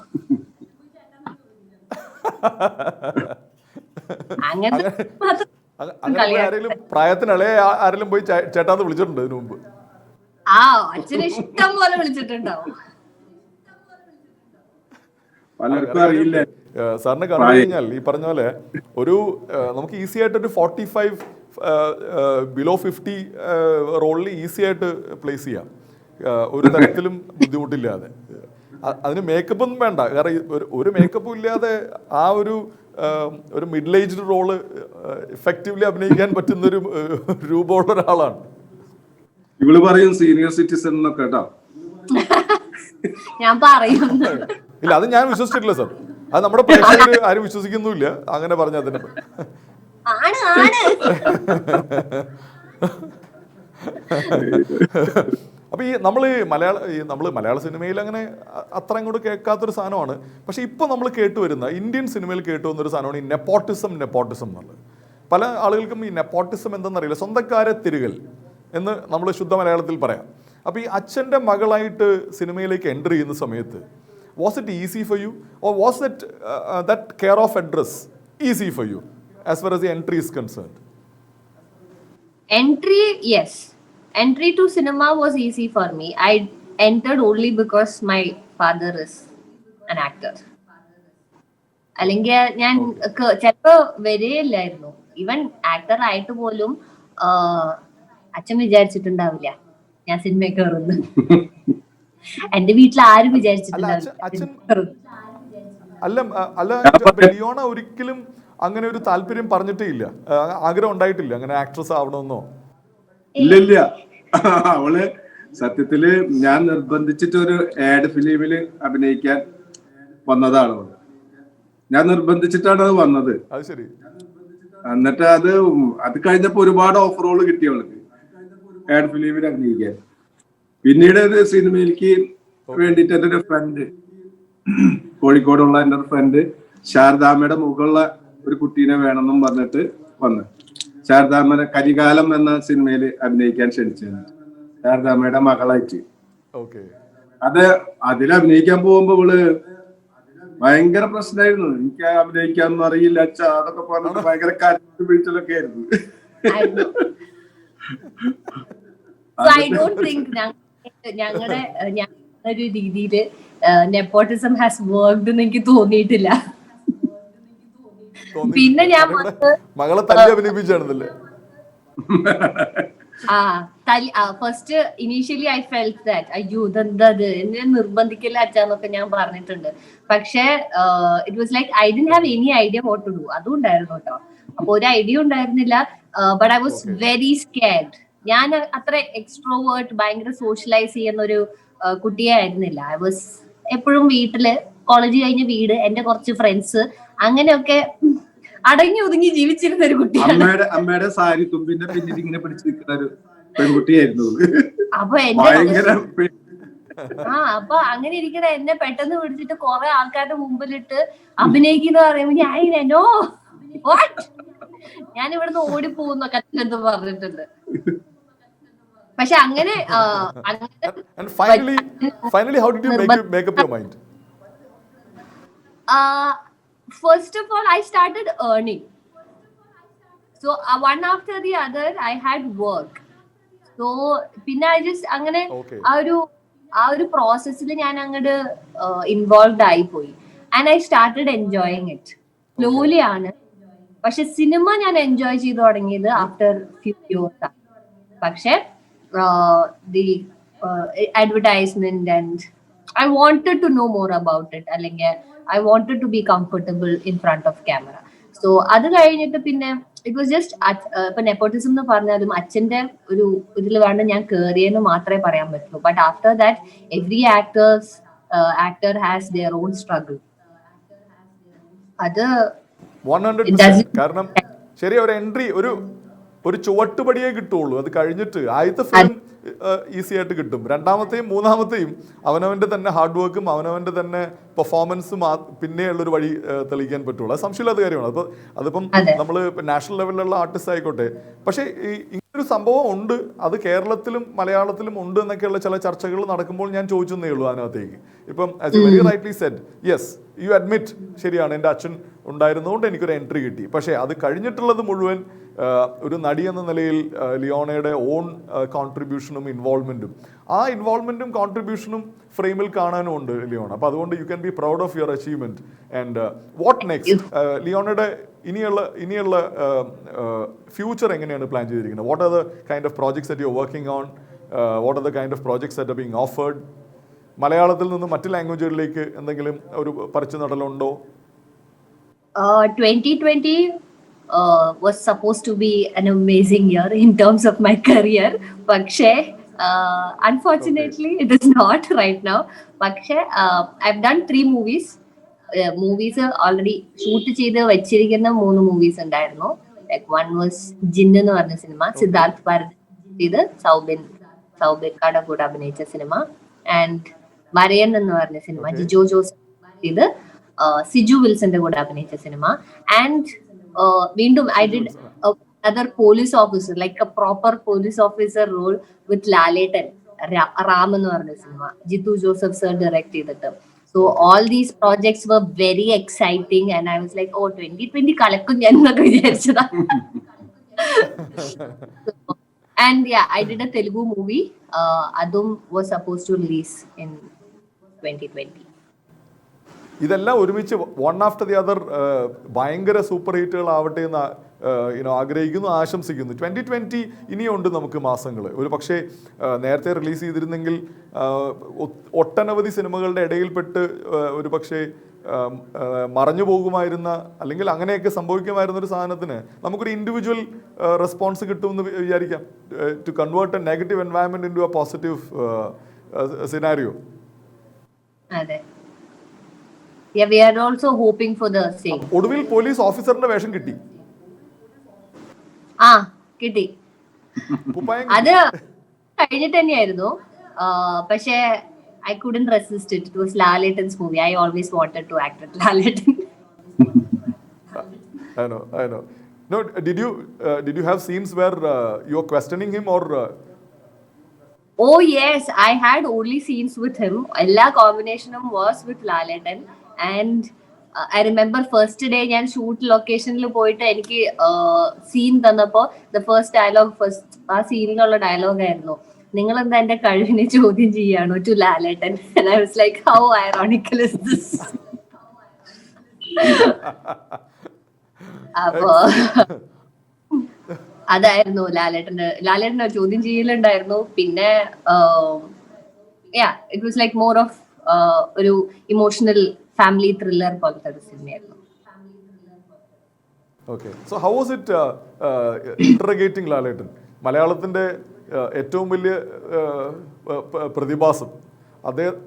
അങ്ങനത്തെ പ്രായത്തിന് ഇളയ ആരെങ്കിലും പോയി ചേട്ടാന്ന് വിളിച്ചിട്ടുണ്ട് ഇതിനു മുമ്പ്? അച്ഛനെ ഇഷ്ടം പോലെ വിളിച്ചിട്ടുണ്ടാവും. സാറിന് കണ്ടു കഴിഞ്ഞാൽ ഈ പറഞ്ഞ പോലെ ഒരു നമുക്ക് ഈസി ആയിട്ട് ഒരു 45 ബിലോ 50 റോളിൽ ഈസി ആയിട്ട് പ്ലേസ് ചെയ്യാം, ഒരു തരത്തിലും ബുദ്ധിമുട്ടില്ലാതെ. അതിന് മേക്കപ്പ് ഒന്നും വേണ്ട, കാരണം ഒരു മേക്കപ്പും ഇല്ലാതെ ആ ഒരു മിഡിൽ ഏജ്ഡ് റോള് എഫക്റ്റീവ്ലി അഭിനയിക്കാൻ പറ്റുന്ന ഒരു രൂപമുള്ള ഒരാളാണ്. ഇവള് പറയും സീനിയർ സിറ്റിസൺ എന്നൊക്കെ കേട്ടോ. ഞാൻ പറയുന്നു ഇല്ല, അത് ഞാൻ വിശ്വസിച്ചിട്ടില്ല സാർ. അത് നമ്മുടെ പ്രേക്ഷകർ ആരും വിശ്വസിക്കുന്നുമില്ല അങ്ങനെ പറഞ്ഞ അതിനെ. അപ്പൊ ഈ നമ്മൾ മലയാള സിനിമയിൽ അങ്ങനെ അത്ര അങ്ങോട്ട് കേൾക്കാത്തൊരു സാധനമാണ്. പക്ഷെ ഇപ്പൊ നമ്മൾ കേട്ടുവരുന്ന ഇന്ത്യൻ സിനിമയിൽ കേട്ടുവന്നൊരു സാധനമാണ് ഈ നെപ്പോട്ടിസം എന്നുള്ളത്. പല ആളുകൾക്കും ഈ നെപ്പോട്ടിസം എന്തെന്നറിയില്ല, സ്വന്തക്കാരെ തിരുകൽ എന്ന് നമ്മൾ ശുദ്ധ മലയാളത്തിൽ പറയാം. അപ്പോൾ ഈ അച്ഛൻ്റെ മകളായിട്ട് സിനിമയിലേക്ക് എൻ്റർ ചെയ്യുന്ന സമയത്ത് was it easy for you, or was it that care of address easy for you as far as the entry is concerned? Entry, yes. Entry to cinema was easy for me. I entered only because my father is an actor. അല്ലെങ്കിൽ ഞാൻ ചിലപ്പോ വരികയില്ലായിരുന്നു. Even actor ആയിട്ട് പോലും അച്ഛൻ വിചാരിച്ചിട്ടുണ്ടാവില്ല ഞാൻ സിനിമയിൽ കയറുന്നു. എന്റെ വീട്ടിൽ ആരും വിചാരിച്ചിട്ടുണ്ടാവില്ല. ലിയോണ ഒരിക്കലും അങ്ങനെ ഒരു താല്പര്യം പറഞ്ഞിട്ടേ ഇല്ല, ആഗ്രഹം ഉണ്ടായിട്ടില്ല അങ്ങനെ ആക്ട്രസ് ആവണമെന്നോ? ഇല്ല. അവള് സത്യത്തില് ഞാൻ നിർബന്ധിച്ചിട്ട് ഒരു ആഡ് ഫിലിമില് അഭിനയിക്കാൻ വന്നതാണ് അവള്. ഞാൻ നിർബന്ധിച്ചിട്ടാണ് അത് വന്നത്. അത് ശരി. എന്നിട്ട് അത് കഴിഞ്ഞപ്പോ ഒരുപാട് ഓഫറുകൾ കിട്ടി അവൾക്ക് ആഡ് ഫിലിമിൽ അഭിനയിക്കാൻ. പിന്നീട് ഒരു സിനിമയിലേക്ക് വേണ്ടിട്ട് എന്റെ ഒരു ഫ്രണ്ട്, കോഴിക്കോടുള്ള എന്റെ ഒരു ഫ്രണ്ട് ശാരദാമ്മയുടെ മുകളിലുള്ള ഒരു കുട്ടീനെ വേണമെന്നും പറഞ്ഞിട്ട് വന്ന് ശാരദാമ്മയുടെ കരികാലം എന്ന സിനിമയിൽ അഭിനയിക്കാൻ ക്ഷണിച്ചിരുന്നു, ശാരദാമ്മയുടെ മകളായിട്ട്. അതിൽ അഭിനയിക്കാൻ പോകുമ്പോ ഇവള് ഭയങ്കര പ്രശ്നമായിരുന്നു. എനിക്ക് അഭിനയിക്കാനൊന്നും അറിയില്ല അച്ഛാ അതൊക്കെ പറഞ്ഞിട്ട് ഭയങ്കര കാറ്റ് പിടിച്ചലൊക്കെ ആയിരുന്നു. ഞങ്ങളുടെ ഒരു രീതിയില് നെപ്പോട്ടിസം ഹാസ് വർക്ക്ഡ് എന്ന് എനിക്ക് തോന്നിയിട്ടില്ല. പിന്നെ ഞാൻ മകളെ തല്ലി അഭിനയിപ്പിച്ചാണെന്നല്ലേ? First initially I felt that അയ്യോ ഇതെന്തത് എന്നെ നിർബന്ധിക്കില്ല അച്ഛന്നൊക്കെ ഞാൻ പറഞ്ഞിട്ടുണ്ട്. പക്ഷെ it was like I didn't have any idea what to do. അതും ഉണ്ടായിരുന്നു കേട്ടോ. അപ്പൊ ഒരു ഐഡിയ ഉണ്ടായിരുന്നില്ല. But I was very scared. ഞാൻ അത്ര എക്സ്ട്രോവേർട്ട് ഭയങ്കര സോഷ്യലൈസ് ചെയ്യുന്ന ഒരു കുട്ടിയെ ആയിരുന്നില്ല. ഐ വാസ് എപ്പോഴും വീട്ടില്, കോളേജ് കഴിഞ്ഞ് വീട്, എന്റെ കുറച്ച് ഫ്രണ്ട്സ്, അങ്ങനെയൊക്കെ അടങ്ങി ഒതുങ്ങി ജീവിച്ചിരുന്ന ഒരു കുട്ടിയാണ്. അമ്മയുടെ സാരി തുമ്പിന്റെ പിന്നിൽ ഇങ്ങനെ പിടിച്ചു നിൽക്കുന്ന ഒരു പെൺകുട്ടിയായിരുന്നു. അപ്പൊ അപ്പൊ അങ്ങനെ ഇരിക്കണ എന്നെ പെട്ടെന്ന് പിടിച്ചിട്ട് കുറെ ആൾക്കാരുടെ മുമ്പിലിട്ട് അഭിനയിക്കുന്ന പറയുമ്പോ ഞാൻ ഇവിടുന്ന് ഓടിപ്പോകുന്നൊക്കെ അച്ഛനെന്ത് പറഞ്ഞിട്ടുണ്ട്. പക്ഷെ അങ്ങനെ first of all, I started earning. So one after the other, I had work. So പിന്നെ I just അങ്ങനെ ആ ഒരു പ്രോസസ്സിൽ ഞാൻ അങ്ങോട്ട് ഇൻവോൾവ് ആയി പോയി. And I started enjoying it. Slowly ആണ്. പക്ഷെ സിനിമ ഞാൻ എൻജോയ് ചെയ്ത് തുടങ്ങിയത് ആഫ്റ്റർ ഫ്യൂ ഇയേഴ്സ് ആണ്. പക്ഷെ the advertisement and I wanted to know more about it. അല്ലെങ്കിൽ I wanted to be comfortable in front of camera. So അത് കഴിഞ്ഞിട്ട് പിന്നെ it was just ഇപ്പൊ നെപ്പോട്ടിസം എന്ന് പറഞ്ഞാലും അച്ഛന്റെ ഒരു ഇതിൽ വേണ്ട ഞാൻ കേറിയെന്ന് മാത്രമേ പറയാൻ പറ്റുള്ളൂ. But after that every actor has their own struggle. അത് 100%. കാരണം ശരി, ഒരു എൻട്രി, ഒരു ചുവട്ടുപടിയേ കിട്ടുള്ളൂ. അത് കഴിഞ്ഞിട്ട് ആദ്യത്തെ ഫിലിം ഈസി ആയിട്ട് കിട്ടും. രണ്ടാമത്തെയും മൂന്നാമത്തെയും അവനവന്റെ തന്നെ ഹാർഡ് വർക്കും അവനവന്റെ തന്നെ പെർഫോമൻസും പിന്നെയുള്ളൊരു വഴി തെളിയിക്കാൻ പറ്റുള്ളൂ. അത് സംശയമില്ലാത്ത കാര്യമാണ്. അതിപ്പം നമ്മൾ നാഷണൽ ലെവലിലുള്ള ആർട്ടിസ്റ്റ് ആയിക്കോട്ടെ. പക്ഷേ ഇങ്ങനൊരു സംഭവം ഉണ്ട്, അത് കേരളത്തിലും മലയാളത്തിലും ഉണ്ട് എന്നൊക്കെയുള്ള ചില ചർച്ചകൾ നടക്കുമ്പോൾ ഞാൻ ചോദിച്ചെന്നേ ഉള്ളൂ അതിനകത്തേക്ക്. ഇപ്പം as you very rightly said, yes you admit, ശരിയാണ്, എൻ്റെ അച്ഛൻ ഉണ്ടായിരുന്നുകൊണ്ട് എനിക്കൊരു എൻട്രി കിട്ടി. പക്ഷേ അത് കഴിഞ്ഞിട്ടുള്ളത് മുഴുവൻ ഒരു നടി എന്ന നിലയിൽ ലിയോണയുടെ ഓൺ കോൺട്രിബ്യൂഷനും ഇൻവോൾവ്മെൻറ്റും, ആ ഇൻവോൾവ്മെൻറ്റും കോൺട്രിബ്യൂഷനും ഫ്രെയിമിൽ കാണാനും ഉണ്ട് ലിയോണ. അപ്പോൾ അതുകൊണ്ട് you can be proud of your achievement. And what next? ലിയോണയുടെ ഇനിയുള്ള ഫ്യൂച്ചർ എങ്ങനെയാണ് പ്ലാൻ ചെയ്തിരിക്കുന്നത്? What are the kind of projects that you are working on? What are the kind of projects that are being offered? മലയാളത്തിൽ നിന്ന് മറ്റ് ലാംഗ്വേജുകളിലേക്ക് എന്തെങ്കിലും ഒരു പറിച്ചു നടലുണ്ടോ? 2020 was supposed to be an amazing year in terms of my career, പക്ഷേ unfortunately it is not right now. പക്ഷേ I've done 3 movies. Movies already shoot ചെയ്ത് വെച്ചിരിക്കുന്ന 3 മൂവീസ് ഉണ്ടായിരുന്നു. ലൈക് വൺ വാസ് ജിൻ എന്ന് പറഞ്ഞ സിനിമ, സിദ്ധാർത്ഥ് ഭാരതി ചെയ്ത് സൗബിൻകാടെ കൂടെ അഭിനയിച്ച സിനിമ. ആൻഡ് വരയൻ എന്ന് പറഞ്ഞ സിനിമ ജിജോ ജോസഫ് ചെയ്ത് സിജു വിൽസന്റെ കൂടെ അഭിനയിച്ച സിനിമ. ആൻഡ് വീണ്ടും I did another police officer, like a proper police officer role with Lalettan, Ram എന്ന് പറഞ്ഞ സിനിമ ജിത്തു ജോസഫ് സർ ഡയറക്ട് ചെയ്തിട്ട്. So all these projects were very exciting and I was like, oh 2020 കളക്കും ഞാൻ എന്നൊക്കെ വിചാരിച്ചതാ. And yeah, I did a Telugu movie. Adum was supposed to release in 2020. ഇതെല്ലാം ഒരുമിച്ച് one after the other ഭയങ്കര super ഹിറ്റുകൾ ആവട്ടെ എന്ന് ആഗ്രഹിക്കുന്നു, ആശംസിക്കുന്നു. 2020 ഇനിയുണ്ട് നമുക്ക് മാസങ്ങൾ. ഒരു പക്ഷേ നേരത്തെ റിലീസ് ചെയ്തിരുന്നെങ്കിൽ ഒട്ടനവധി സിനിമകളുടെ ഇടയിൽപ്പെട്ട് ഒരു പക്ഷേ മറഞ്ഞു പോകുമായിരുന്ന, അല്ലെങ്കിൽ അങ്ങനെയൊക്കെ സംഭവിക്കുമായിരുന്ന ഒരു സാധനത്തിന് നമുക്കൊരു ഇൻഡിവിജ്വൽ റെസ്പോൺസ് കിട്ടുമെന്ന് വിചാരിക്കാം. To convert a negative environment into a positive scenario. അതെ. Yeah, we are also hoping for the same. ഒടുവിൽ പോലീസ് ഓഫീസറിന്റെ വേഷം കിട്ടി. കിട്ടി. അത് കഴിഞ്ഞിട്ട് തന്നെയായിരുന്നു. പക്ഷേ I couldn't resist it. It was Lalaten's movie. I always wanted to act with Lalaten. I know. No, did you have scenes where you were questioning him or? Oh yes, I had only scenes with him. Ella combination was with Lalaten. And I remember first day ഞാൻ shoot ലൊക്കേഷനിൽ പോയിട്ട് എനിക്ക് scene തന്നപ്പോ the first dialogue ആ സീനിലുള്ള dialogue ആയിരുന്നു, നിങ്ങൾ എന്താ എന്റെ കഴിവിനെ ചോദ്യം ചെയ്യാണോ to Lalaten. And I was like, how ironical is this? അപ്പോ അതായിരുന്നു ലാലേട്ടന്റെ ചോദ്യം ചെയ്യലുണ്ടായിരുന്നു. പിന്നെ it was like more of ഒരു ഇമോഷണൽ ഫാമിലി ത്രില്ലർ പോലത്തെ ഒരു സിനിമയായിരുന്നു. Okay, so how was it interrogating Lalaten? മലയാളത്തിന്റെ ഏറ്റവും വലിയ പ്രതിഭാസം,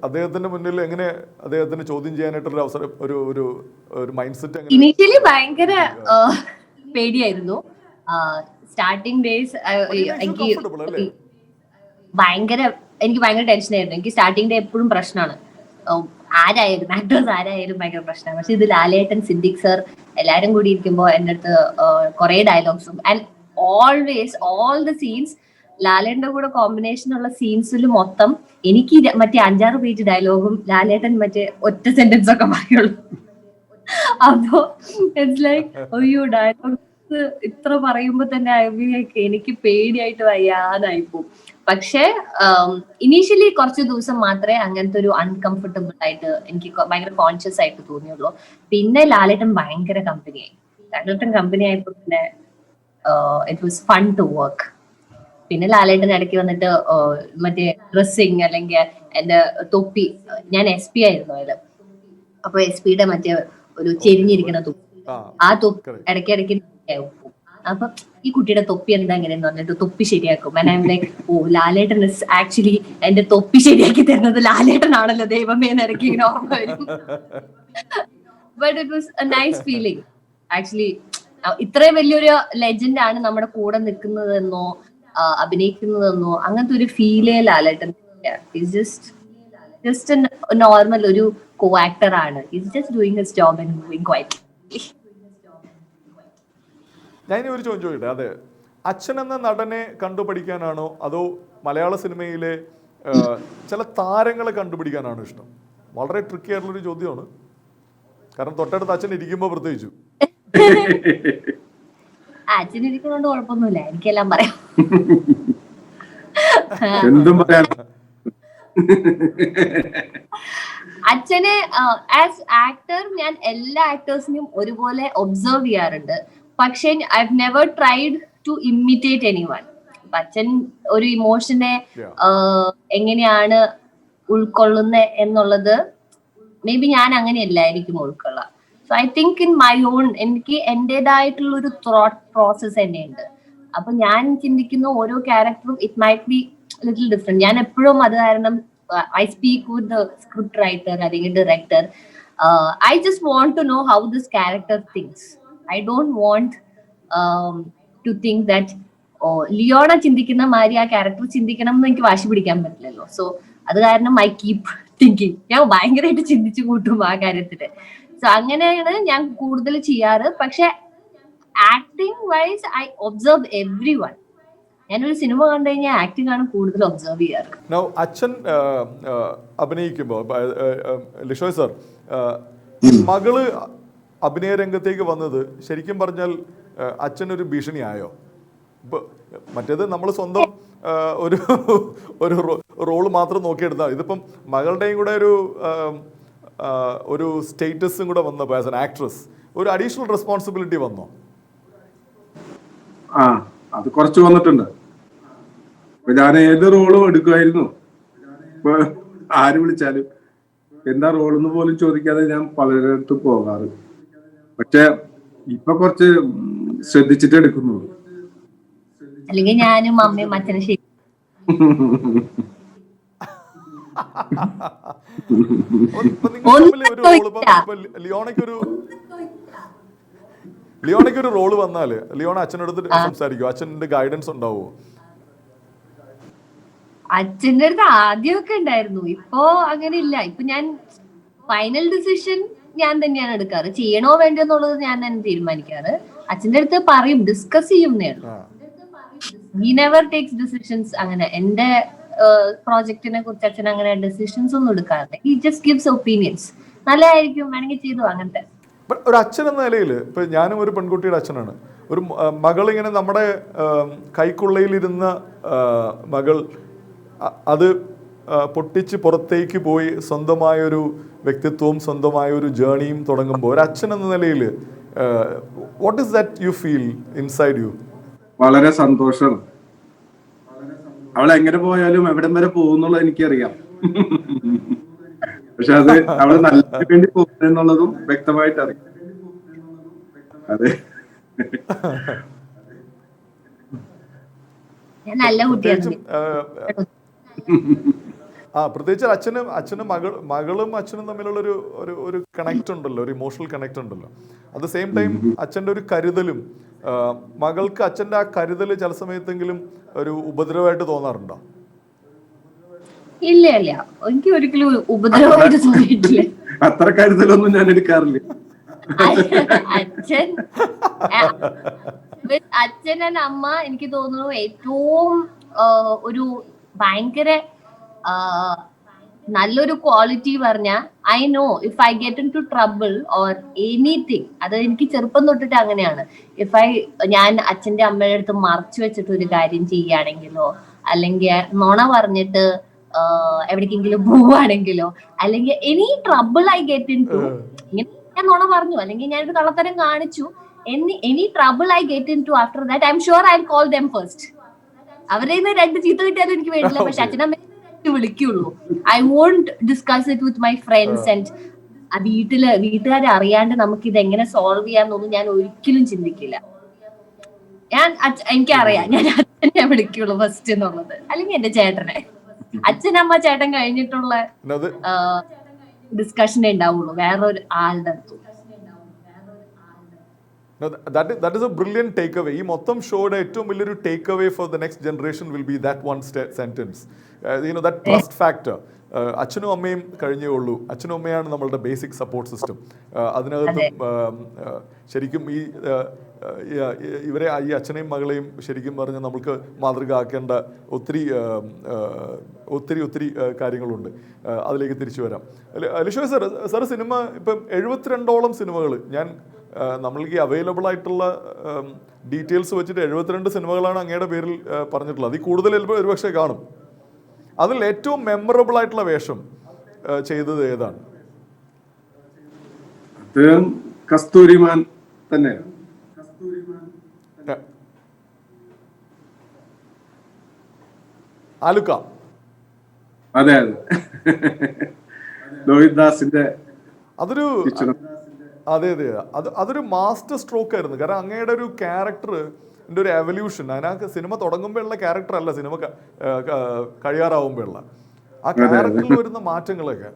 അദ്ദേഹത്തിന്റെ മുന്നിൽ എങ്ങനെ അദ്ദേഹത്തിന് ചോദ്യം ചെയ്യാനായിട്ടുള്ള അവസരം, ഒരു മൈൻഡ് സെറ്റ്? ഇനീഷ്യലി ഭയങ്കര പേടിയായിരുന്നു. സ്റ്റാർട്ടിംഗ് ഡേയ്സ് എനിക്ക് ഭയങ്കര ടെൻഷനായിരുന്നു. എനിക്ക് സ്റ്റാർട്ടിംഗ് ഡേ എപ്പോഴും പ്രശ്നമാണ്. ആരായാലും ആക്ടേഴ്സ് ആരായാലും ഭയങ്കര പ്രശ്നമാണ്. പക്ഷെ ഇത് ലാലേട്ടൻ, സിദ്ദിഖ് സർ എല്ലാരും കൂടി ഇരിക്കുമ്പോൾ എൻ്റെ അടുത്ത് കുറെ ഡയലോഗ്സും and always all the scenes ലാലേട്ടന്റെ കൂടെ കോമ്പിനേഷൻ ഉള്ള സീൻസിൽ മൊത്തം എനിക്ക് മറ്റേ 5-6 പേജ് ഡയലോഗും ലാലേട്ടൻ മറ്റേ ഒറ്റ സെന്റൻസ് ഒക്കെ പറയുള്ളൂ. അപ്പോ ഇറ്റ്സ് ലൈക്ക് അയ്യോ ഡയലോഗ്സ് ഇത്ര പറയുമ്പോ തന്നെ എനിക്ക് പേടിയായിട്ട് വയ്യാതായിപ്പോവും. പക്ഷെ ഇനീഷ്യലി കുറച്ച് ദിവസം മാത്രമേ അങ്ങനത്തെ ഒരു അൺകംഫർട്ടബിൾ ആയിട്ട് എനിക്ക് ഭയങ്കര കോൺഷ്യസ് ആയിട്ട് തോന്നിയുള്ളൂ. പിന്നെ ലാലേട്ടൻ ഭയങ്കര കമ്പനിയായി. ലാലേട്ടൻ കമ്പനി ആയപ്പോ പിന്നെ it was fun to work. പിന്നെ ലാലേട്ടൻ ഇടയ്ക്ക് വന്നിട്ട് മറ്റേ ഡ്രസ്സിങ് അല്ലെങ്കിൽ എന്റെ തൊപ്പി, ഞാൻ SP ആയിരുന്നു അതില്. അപ്പൊ SP-യുടെ മറ്റേ ഒരു ചെരിഞ്ഞിരിക്കുന്ന തൊപ്പി, ആ തൊപ്പി ഇടയ്ക്കിടയ്ക്ക് അപ്പൊ ഈ കുട്ടിയുടെ തൊപ്പി എന്താ എങ്ങനെയെന്ന് പറഞ്ഞിട്ട് തൊപ്പി ശരിയാക്കും. And I am like, oh Lalettan is actually എന്റെ തൊപ്പി ശരിയാക്കി തരുന്നത് ലാലേട്ടനാണല്ലോ ദൈവമേ എന്ന് ഇടയ്ക്ക് ഇങ്ങനെ ഓർമ്മ വരും. But it was A nice feeling actually. ഇത്രയും വലിയൊരു ലെജൻഡ് ആണ് നമ്മുടെ കൂടെ നിൽക്കുന്നതെന്നോ അഭിനയിക്കുന്നതെന്നോ അങ്ങനത്തെ ഒരു ഫീലേ ലാലേട്ടൻ. ജസ്റ്റ് നോർമൽ ഒരു കോ ആക്ടർ ആണ്. Is just doing his job and moving quietly. ഞാൻ ഇനി ഒരു ചോദ്യം ചോദിക്കട്ടെ. അതെ, അച്ഛൻ എന്ന നടനെ കണ്ടുപഠിക്കാനാണോ അതോ മലയാള സിനിമയിലെ ചില താരങ്ങളെ കണ്ടുപിടിക്കാനാണോ ഇഷ്ടം? വളരെ ട്രിക്കി ആയിട്ടുള്ളൊരു ചോദ്യമാണ്. കാരണം തൊട്ടടുത്ത് അച്ഛൻ ഇരിക്കുമ്പോൾ പ്രത്യേകിച്ചു. അച്ഛൻ ഇരിക്കുന്നതുകൊണ്ട് കുഴപ്പമൊന്നുമില്ല, എനിക്കെല്ലാം പറയാം. എന്തും പറയാൻ. അച്ഛനെ ആസ് ആക്ടർ ഞാൻ എല്ലാ ആക്ടേഴ്സിനെയും ഒരുപോലെ ഒബ്സർവ് ചെയ്യാറുണ്ട്. പക്ഷെ I have never tried to imitate anyone. അച്ഛൻ ഒരു ഇമോഷനെ എങ്ങനെയാണ് ഉൾക്കൊള്ളുന്നത് എന്നുള്ളത് മേ ബി ഞാൻ അങ്ങനെയല്ലായിരിക്കും ഉൾക്കൊള്ളാം. So I think in my own എനിക്ക് എന്റേതായിട്ടുള്ള ഒരു തോട്ട് പ്രോസസ് തന്നെ ഉണ്ട്. അപ്പൊ ഞാൻ ചിന്തിക്കുന്ന ഓരോ ക്യാരക്ടറും it might be little different. ഞാൻ എപ്പോഴും അത് കാരണം I speak with the script writer അല്ലെങ്കിൽ director. I just want to know how this character thinks. I don't want to think that Leona ചിന്തിക്കുന്ന മാതിരി ആ ക്യാരക്ടർ ചിന്തിക്കണം എന്ന് എനിക്ക് വാശി പിടിക്കാൻ പറ്റില്ലല്ലോ. സോ അത് കാരണം ഐ കീപ് തിങ്കിങ്. ഞാൻ ഭയങ്കരമായിട്ട് ചിന്തിച്ചു കൂട്ടും ആ കാര്യത്തില്. സോ അങ്ങനെയാണ് ഞാൻ കൂടുതൽ ചെയ്യാറ്. പക്ഷെ acting vice I observe every one. ഞാനൊരു സിനിമ കണ്ടു കഴിഞ്ഞാൽ ആക്ടിംഗ് ആണ് കൂടുതൽ ഒബ്സർവ് ചെയ്യാറ്. നൗ അച്ഛൻ അഭിനയിക്കുമ്പോൾ ലിഷോയ് സർ, മകള് അഭിനയ രംഗത്തേക്ക് വന്നത് ശരിക്കും പറഞ്ഞാൽ അച്ഛനൊരു ഭീഷണിയായോ? ഇപ്പൊ മറ്റേത് നമ്മൾ സ്വന്തം ഒരു ഒരു റോള് മാത്രം നോക്കിയെടുത്താൽ, ഇതിപ്പം മകളുടെയും കൂടെ ഒരു സ്റ്റേറ്റസും കൂടെ വന്നപ്പോൾ ആസ് എൻ ആക്ട്രസ് ഒരു അഡീഷണൽ റെസ്പോൺസിബിലിറ്റി വന്നോ? അത് കുറച്ച് വന്നിട്ടുണ്ട്. ഞാൻ ഏത് റോളും എടുക്കുമായിരുന്നു. ഇപ്പൊ ആര് വിളിച്ചാലും എന്താ റോളെന്ന് പോലും ചോദിക്കാതെ ഞാൻ പലരിടത്തും പോകാറ്. പക്ഷെ ഇപ്പൊ കുറച്ച് ശ്രദ്ധിച്ചിട്ട് എടുക്കുന്നുള്ളൂ. അല്ലെങ്കിൽ ഞാനും അമ്മയും അച്ഛനും ശരി. ലിയോണയ്ക്കൊരു റോള് വന്നാല് ലിയോണ അച്ഛനടുത്ത് സംസാരിക്കും? അച്ഛൻ്റെ ഗൈഡൻസ് ഉണ്ടാവുമോ? അച്ഛൻ്റെ അടുത്ത് ആദ്യമൊക്കെ ഉണ്ടായിരുന്നു, ഇപ്പോ അങ്ങനെ ഇല്ല. ഇപ്പൊ ഞാൻ ഫൈനൽ ഡിസിഷൻ ഞാൻ തന്നെയാണ് എടുക്കാറ്. ചെയ്യണോ വേണ്ടോ എന്നുള്ളത് ഞാൻ തന്നെ തീരുമാനിക്കാറ്. അച്ഛൻ്റെ അടുത്ത് പറയും, ഡിസ്കസ് ചെയ്യുന്നതാണ്. He never takes decisions. അങ്ങനെ എന്റെ പ്രോജക്റ്റിനെ കുറിച്ച് അച്ഛൻ അങ്ങനെ ഡിസിഷൻസ് ഒന്നും എടുക്കാറില്ല. He just gives opinions. നല്ലതായിരിക്കും, വേണമെങ്കിൽ ചെയ്തു, അങ്ങനത്തെ. ഒരു അച്ഛൻ എന്ന നിലയിൽ ഇപ്പൊ ഞാനും ഒരു പെൺകുട്ടിയുടെ അച്ഛനാണ്. ഒരു മകൾ ഇങ്ങനെ നമ്മുടെ കൈക്കുള്ളയിലിരുന്ന മകൾ അത് പൊട്ടിച്ച് പുറത്തേക്ക് പോയി സ്വന്തമായൊരു വ്യക്തിത്വവും സ്വന്തമായൊരു ജേണിയും തുടങ്ങുമ്പോൾ ഒരു അച്ഛൻ എന്ന നിലയിൽ what is that you feel inside U? വളരെ സന്തോഷം. അവൾ എങ്ങനെ പോയാലും എവിടം വരെ പോകുന്നുള്ളത് എനിക്കറിയാം. പക്ഷെ അത് അവള് നല്ല വേണ്ടി പോകുന്നുള്ളതും വ്യക്തമായിട്ട് അറിയാം. അതെ, നല്ല കുട്ടിയാണ്. പ്രത്യേകിച്ച് അച്ഛനും മകളും അച്ഛനും തമ്മിലുള്ള ഒരു കണക്ട് ഉണ്ടല്ലോ, ഒരു ഇമോഷണൽ കണക്ട് ഉണ്ടല്ലോ. അറ്റ് ദ സെയിം ടൈം അച്ഛൻ്റെ ഒരു കരുതലും, മകൾക്ക് അച്ഛൻ്റെ ആ കരുതൽ ചില സമയത്തെങ്കിലും ഒരു ഉപദ്രവമായിട്ട് തോന്നാറുണ്ടോ? ഇല്ല ഇല്ല, എനിക്ക് ഒരിക്കലും ഉപദ്രവമായിട്ട് തോന്നിയിട്ടില്ല. അത്ര കരുതലൊന്നും ഞാൻ എടുക്കാറില്ല. അച്ഛൻ ആൻഡ് അമ്മ എനിക്ക് തോന്നുന്നു ഏറ്റവും ഒരു ഭയങ്കര നല്ലൊരു ക്വാളിറ്റി പറഞ്ഞ, I know if I get into trouble or anything, അത് എനിക്ക് ചെറുപ്പം തൊട്ടിട്ട് അങ്ങനെയാണ്. ഞാൻ അച്ഛന്റെ അമ്മയുടെ അടുത്ത് മറച്ചു വെച്ചിട്ട് ഒരു കാര്യം ചെയ്യുകയാണെങ്കിലോ, അല്ലെങ്കിൽ നുണ പറഞ്ഞിട്ട് എവിടേക്കെങ്കിലും പോവുകയാണെങ്കിലോ, അല്ലെങ്കിൽ any trouble I get into, ഇങ്ങനെ ഞാൻ നുണ പറഞ്ഞു അല്ലെങ്കിൽ ഞാനൊരു കള്ളത്തരം കാണിച്ചു, any trouble I get into, after that I'm sure I call them first. അവരെ രണ്ട് ചീത്ത കിട്ടിയാലും എനിക്ക് വേണ്ടില്ല, പക്ഷെ അച്ഛനമ്മ വിളിക്കുള്ളൂ. I want discuss it with my friends and വീട്ടുകാരെ അറിയാണ്ട് നമുക്ക് ഇത് എങ്ങനെ സോൾവ് ചെയ്യാന്നൊന്നും ഞാൻ ഒരിക്കലും ചിന്തിക്കില്ല. എനിക്കറിയാം ഞാൻ അച്ഛനെ വിളിക്കുള്ളൂ ഫസ്റ്റ് എന്നുള്ളത്, അല്ലെങ്കിൽ എന്റെ ചേട്ടനെ. അച്ഛനമ്മ ചേട്ടൻ കഴിഞ്ഞിട്ടുള്ള ഡിസ്കഷനേ ഉണ്ടാവുള്ളൂ വേറൊരു ആളുടെ അടുത്ത്. No, that is a brilliant takeaway. ഈ മൊത്തം ഷോയുടെ ഏറ്റവും വലിയൊരു take away for the next generation will be that one sentence, that trust factor. അച്ഛനും അമ്മയും കഴിഞ്ഞേ ഉള്ളൂ, അച്ഛനും അമ്മയാണ് നമ്മളുടെ ബേസിക് സപ്പോർട്ട് സിസ്റ്റം. അതിനകത്തും ശരിക്കും ഇവരെ ഈ അച്ഛനെയും മകളെയും ശരിക്കും പറഞ്ഞാൽ നമുക്ക് മാതൃക ആക്കേണ്ട ഒത്തിരി ഒത്തിരി ഒത്തിരി കാര്യങ്ങളുണ്ട്. അതിലേക്ക് തിരിച്ചു വരാം. ലിഷോയ് സാർ സിനിമ ഇപ്പം 72ഓളം സിനിമകൾ, ഞാൻ നമ്മൾക്ക് ഈ അവൈലബിൾ ആയിട്ടുള്ള ഡീറ്റെയിൽസ് വെച്ചിട്ട് 72 സിനിമകളാണ് അങ്ങയുടെ പേരിൽ പറഞ്ഞിട്ടുള്ളത്. അതിൽ കൂടുതൽ ഒരുപക്ഷെ കാണും. അതിൽ ഏറ്റവും മെമ്മറബിൾ ആയിട്ടുള്ള വേഷം ചെയ്തത് ഏതാണ്? കസ്തൂരിമാൻ തന്നെയാണ്. ആലുക്ക. അതെ അതെ, ലോഹിത് ദാസിന്റെ അതൊരു അതെ അതെ അതൊരു മാസ്റ്റർ സ്ട്രോക്ക് ആയിരുന്നു. കാരണം അങ്ങയുടെ ഒരു ക്യാരക്ടറിന്റെ ഒരു എവല്യൂഷൻ, അതിനകത്ത് സിനിമ തുടങ്ങുമ്പോഴുള്ള ക്യാരക്ടർ അല്ല സിനിമ കഴിയാറാവുമ്പോഴുള്ള ആ ക്യാരക്ടറിൽ വരുന്ന മാറ്റങ്ങളൊക്കെ